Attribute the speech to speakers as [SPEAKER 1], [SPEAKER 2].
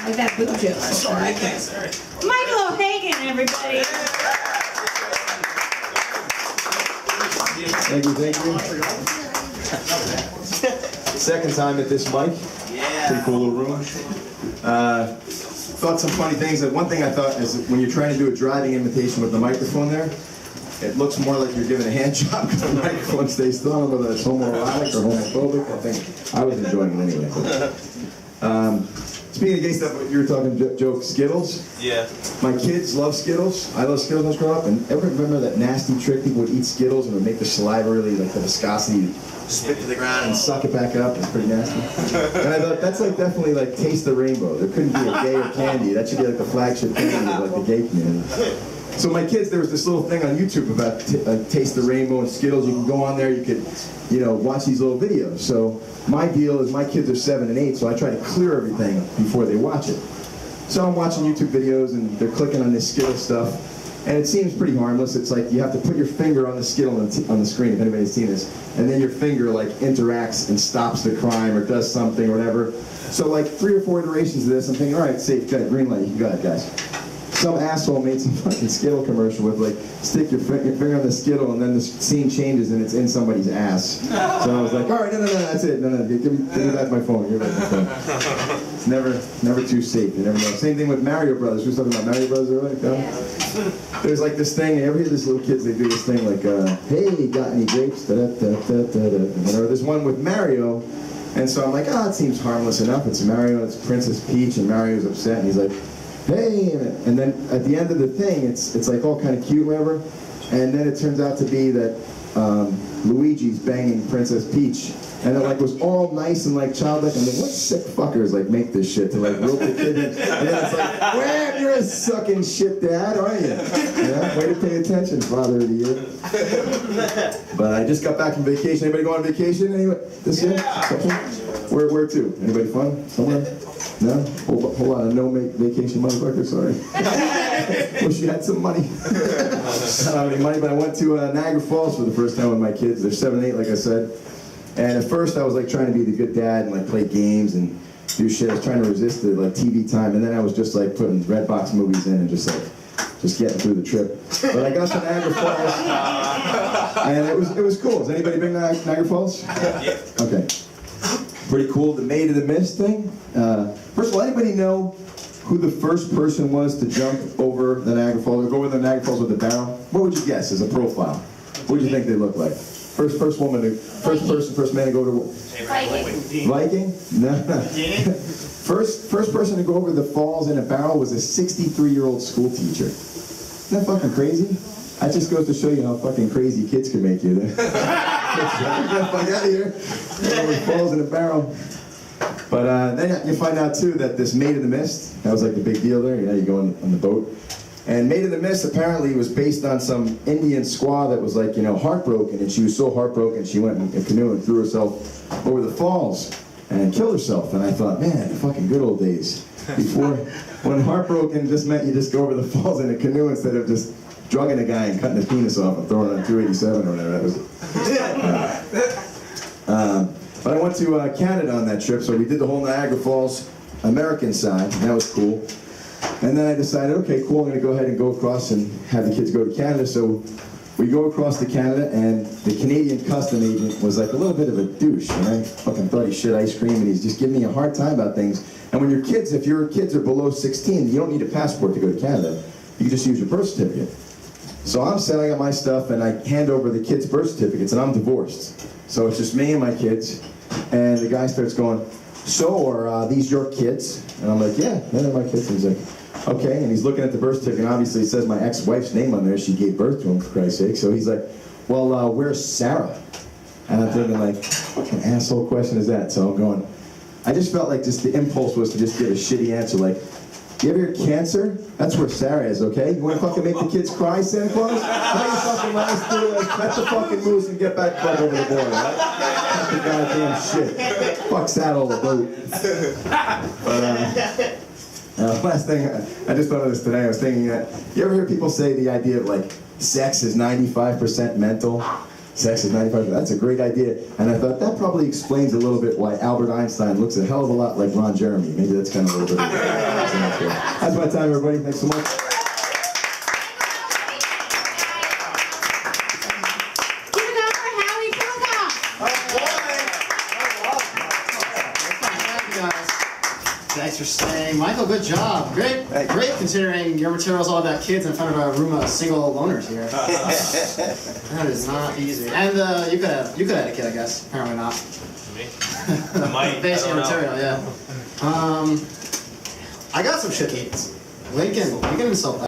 [SPEAKER 1] Like that boob joke.
[SPEAKER 2] Sorry.
[SPEAKER 1] Michael O'Hagan, everybody.
[SPEAKER 3] Thank you, thank you. Second time at this mic.
[SPEAKER 2] Yeah.
[SPEAKER 3] Pretty cool little room. Thought some funny things. One thing I thought is that when you're trying to do a driving imitation with the microphone there, it looks more like you're giving a hand job because the microphone stays still. I don't know whether it's homoerotic or homophobic. I think I was enjoying it anyway. Speaking of gay stuff, you were talking, Joe, Skittles.
[SPEAKER 2] Yeah.
[SPEAKER 3] My kids love Skittles. I love Skittles when I was growing up. And ever remember that nasty trick? People would eat Skittles and it would make the saliva really, like the viscosity, spit to the ground and suck it back up. It's pretty nasty. And I thought, that's like definitely like Taste the Rainbow. There couldn't be a gayer candy. That should be like the flagship candy of like the gay community. So my kids, there was this little thing on YouTube about Taste the Rainbow and Skittles. You can go on there, you could, you know, watch these little videos. So my deal is my kids are 7 and 8, so I try to clear everything before they watch it. So I'm watching YouTube videos and they're clicking on this Skittle stuff, and it seems pretty harmless. It's like you have to put your finger on the Skittle on the screen, if anybody's seen this, and then your finger like interacts and stops the crime or does something or whatever. So like 3 or 4 iterations of this, I'm thinking, all right, safe, good, green light, you can go ahead, guys. Some asshole made some fucking Skittle commercial with like, stick your finger on the Skittle and then the scene changes and it's in somebody's ass. So I was like, all right, no, that's it. No, give me back my phone. Give me back my phone. It's never too safe. You never know. Same thing with Mario Brothers. We were talking about Mario Brothers earlier. There's like this thing, you ever hear these little kids, they do this thing like, hey, got any grapes? Or there's one with Mario, and so I'm like, it seems harmless enough. It's Mario, it's Princess Peach, and Mario's upset, and he's like, hey, and then at the end of the thing, it's like all kind of cute, whatever, and then it turns out to be that Luigi's banging Princess Peach, and it like was all nice and like childlike. I'm like, what sick fuckers like make this shit to like rope the kid in? And then it's like, wham, you're a sucking shit dad, aren't you? Yeah, way to pay attention, father of the year. But I just got back from vacation. Anybody go on vacation anyway this year? Where to? Anybody fun? Somewhere? No? Whole lot of no vacation motherfucker, sorry. Wish you had some money. I don't have any money, but I went to Niagara Falls for the first time with my kids. They're 7 and 8, like I said. And at first I was like trying to be the good dad and like play games and do shit. I was trying to resist the like TV time, and then I was just like putting Redbox movies in and just getting through the trip. But I got to Niagara Falls, and it was cool. Has anybody been to Niagara Falls?
[SPEAKER 2] Yeah.
[SPEAKER 3] Okay. Pretty cool. The Maid of the Mist thing. First of all, anybody know who the first person was to jump over the Niagara Falls, or go over the Niagara Falls with a barrel? What would you guess as a profile? What do you think they look like? First woman, first man to go to Viking? No. First person to go over the falls in a barrel was a 63-year-old school teacher. Isn't that fucking crazy? That just goes to show you how fucking crazy kids can make you. Get the fuck out of here. Over falls in a barrel. But then you find out too that this Maid of the Mist, that was like the big deal there. You know, you go on the boat. And Maid of the Mist apparently was based on some Indian squaw that was like, you know, heartbroken, and she was so heartbroken she went in a canoe and threw herself over the falls and killed herself. And I thought, man, the fucking good old days. Before, when heartbroken just meant you just go over the falls in a canoe instead of just drugging a guy and cutting his penis off and throwing it on 287 or whatever. That was. But I went to Canada on that trip, so we did the whole Niagara Falls American side, and that was cool. And then I decided, okay, cool, I'm going to go ahead and go across and have the kids go to Canada. So we go across to Canada, and the Canadian custom agent was like a little bit of a douche, and I fucking thought he shit ice cream, and he's just giving me a hard time about things. And when your kids, if your kids are below 16, you don't need a passport to go to Canada. You can just use your birth certificate. So I'm setting up my stuff, and I hand over the kids' birth certificates, and I'm divorced. So it's just me and my kids, and the guy starts going, so are these your kids? And I'm like, yeah, they're my kids. And he's like, okay, and he's looking at the birth certificate, and obviously it says my ex-wife's name on there. She gave birth to him, for Christ's sake. So he's like, well, where's Sarah? And I'm thinking, like, what kind of asshole question is that? So I'm going, I just felt like just the impulse was to just give a shitty answer, like, you ever hear cancer? That's where Sarah is, okay? You want to fucking make the kids cry, Santa Claus? How you fucking last do is pet the fucking moose and get back over the board, right? Cut the goddamn shit. Fuck saddle the boat. But, last thing, I just thought of this today. I was thinking that, you ever hear people say the idea of like, sex is 95% mental? Sex is 95%. That's a great idea. And I thought that probably explains a little bit why Albert Einstein looks a hell of a lot like Ron Jeremy. Maybe that's kind of a little bit. That's my time, everybody. Thanks so much.
[SPEAKER 2] Thanks for staying. Michael, good job. Great considering your material's all about kids in front of a room of single loners here. That is not easy. And you could have had a kid, I guess. Apparently not.
[SPEAKER 4] Me? I might.
[SPEAKER 2] Based on your material, yeah. I got some shit to eat. Lincoln insult that.